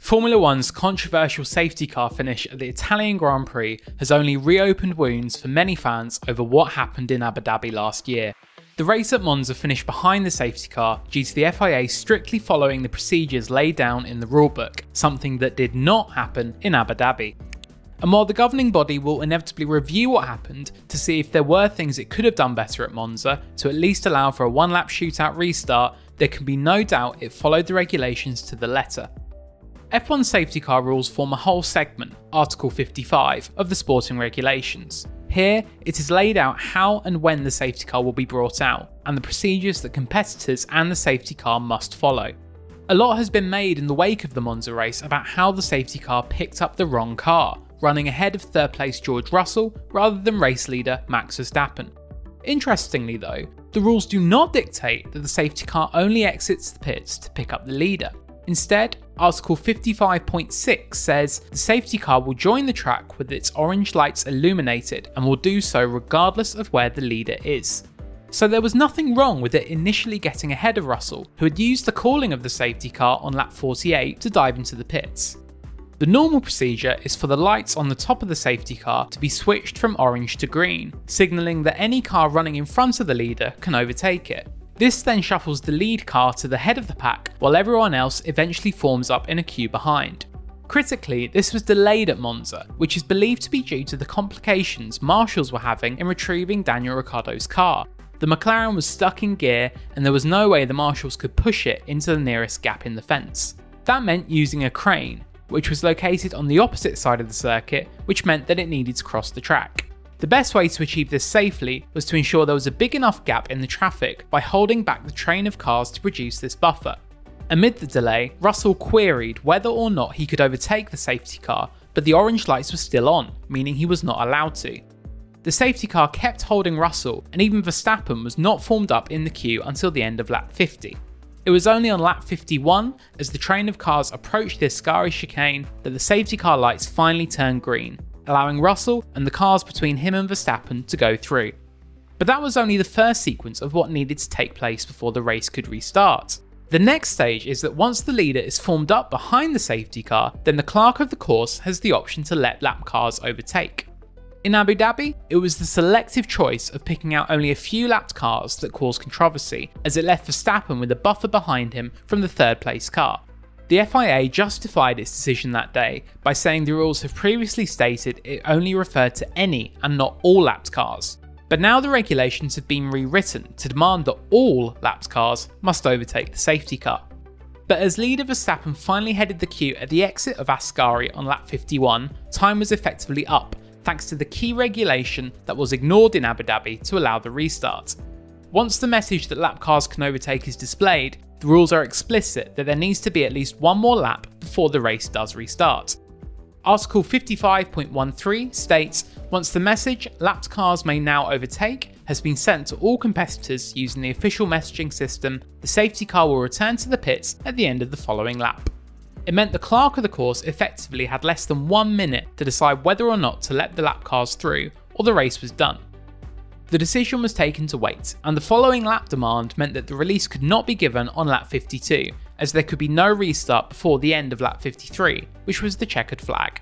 Formula One's controversial safety car finish at the Italian Grand Prix has only reopened wounds for many fans over what happened in Abu Dhabi last year. The race at Monza finished behind the safety car due to the FIA strictly following the procedures laid down in the rulebook, something that did not happen in Abu Dhabi. And while the governing body will inevitably review what happened to see if there were things it could have done better at Monza to at least allow for a one-lap shootout restart, there can be no doubt it followed the regulations to the letter. F1 safety car rules form a whole segment, Article 55, of the sporting regulations. Here, it is laid out how and when the safety car will be brought out, and the procedures that competitors and the safety car must follow. A lot has been made in the wake of the Monza race about how the safety car picked up the wrong car, running ahead of third place George Russell rather than race leader Max Verstappen. Interestingly though, the rules do not dictate that the safety car only exits the pits to pick up the leader. Instead, Article 55.6 says the safety car will join the track with its orange lights illuminated and will do so regardless of where the leader is. So there was nothing wrong with it initially getting ahead of Russell, who had used the calling of the safety car on lap 48 to dive into the pits. The normal procedure is for the lights on the top of the safety car to be switched from orange to green, signalling that any car running in front of the leader can overtake it. This then shuffles the lead car to the head of the pack, while everyone else eventually forms up in a queue behind. Critically, this was delayed at Monza, which is believed to be due to the complications marshals were having in retrieving Daniel Ricciardo's car. The McLaren was stuck in gear, and there was no way the marshals could push it into the nearest gap in the fence. That meant using a crane, which was located on the opposite side of the circuit, which meant that it needed to cross the track. The best way to achieve this safely was to ensure there was a big enough gap in the traffic by holding back the train of cars to produce this buffer. Amid the delay, Russell queried whether or not he could overtake the safety car, but the orange lights were still on, meaning he was not allowed to. The safety car kept holding Russell, and even Verstappen was not formed up in the queue until the end of lap 50. It was only on lap 51, as the train of cars approached the Ascari chicane, that the safety car lights finally turned green, allowing Russell and the cars between him and Verstappen to go through. But that was only the first sequence of what needed to take place before the race could restart. The next stage is that once the leader is formed up behind the safety car, then the clerk of the course has the option to let lap cars overtake. In Abu Dhabi, it was the selective choice of picking out only a few lapped cars that caused controversy, as it left Verstappen with a buffer behind him from the third place car. The FIA justified its decision that day by saying the rules have previously stated it only referred to any and not all lapped cars. But now the regulations have been rewritten to demand that all lapped cars must overtake the safety car. But as leader Verstappen finally headed the queue at the exit of Ascari on lap 51, time was effectively up, thanks to the key regulation that was ignored in Abu Dhabi to allow the restart. Once the message that lap cars can overtake is displayed, the rules are explicit that there needs to be at least one more lap before the race does restart. Article 55.13 states, once the message "lapped cars may now overtake" has been sent to all competitors using the official messaging system, the safety car will return to the pits at the end of the following lap. It meant the clerk of the course effectively had less than 1 minute to decide whether or not to let the lap cars through, or the race was done. The decision was taken to wait, and the following lap demand meant that the release could not be given on lap 52, as there could be no restart before the end of lap 53, which was the checkered flag.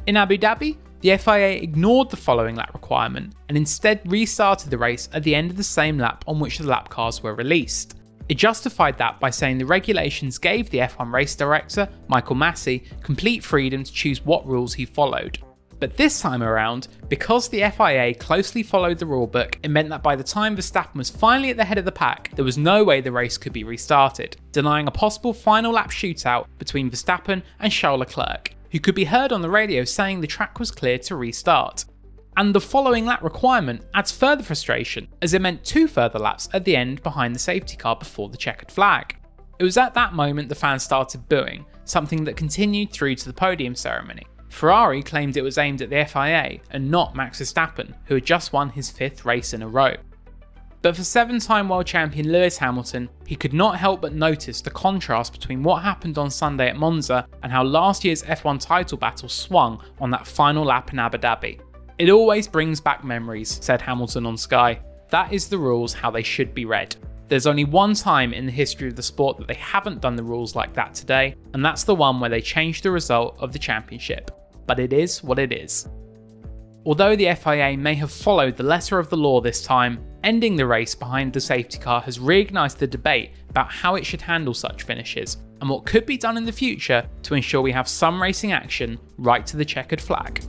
In Abu Dhabi, the FIA ignored the following lap requirement and instead restarted the race at the end of the same lap on which the lap cars were released. It justified that by saying the regulations gave the F1 race director, Michael Massey, complete freedom to choose what rules he followed. But this time around, because the FIA closely followed the rulebook, it meant that by the time Verstappen was finally at the head of the pack, there was no way the race could be restarted, denying a possible final lap shootout between Verstappen and Charles Leclerc, who could be heard on the radio saying the track was clear to restart. And the following lap requirement adds further frustration, as it meant 2 further laps at the end behind the safety car before the checkered flag. It was at that moment the fans started booing, something that continued through to the podium ceremony. Ferrari claimed it was aimed at the FIA and not Max Verstappen, who had just won his 5th race in a row. But for 7-time world champion Lewis Hamilton, he could not help but notice the contrast between what happened on Sunday at Monza and how last year's F1 title battle swung on that final lap in Abu Dhabi. "It always brings back memories," said Hamilton on Sky. "That is the rules how they should be read." There's only one time in the history of the sport that they haven't done the rules like that today, and that's the one where they changed the result of the championship. But it is what it is. Although the FIA may have followed the letter of the law this time, ending the race behind the safety car has reignited the debate about how it should handle such finishes, and what could be done in the future to ensure we have some racing action right to the checkered flag.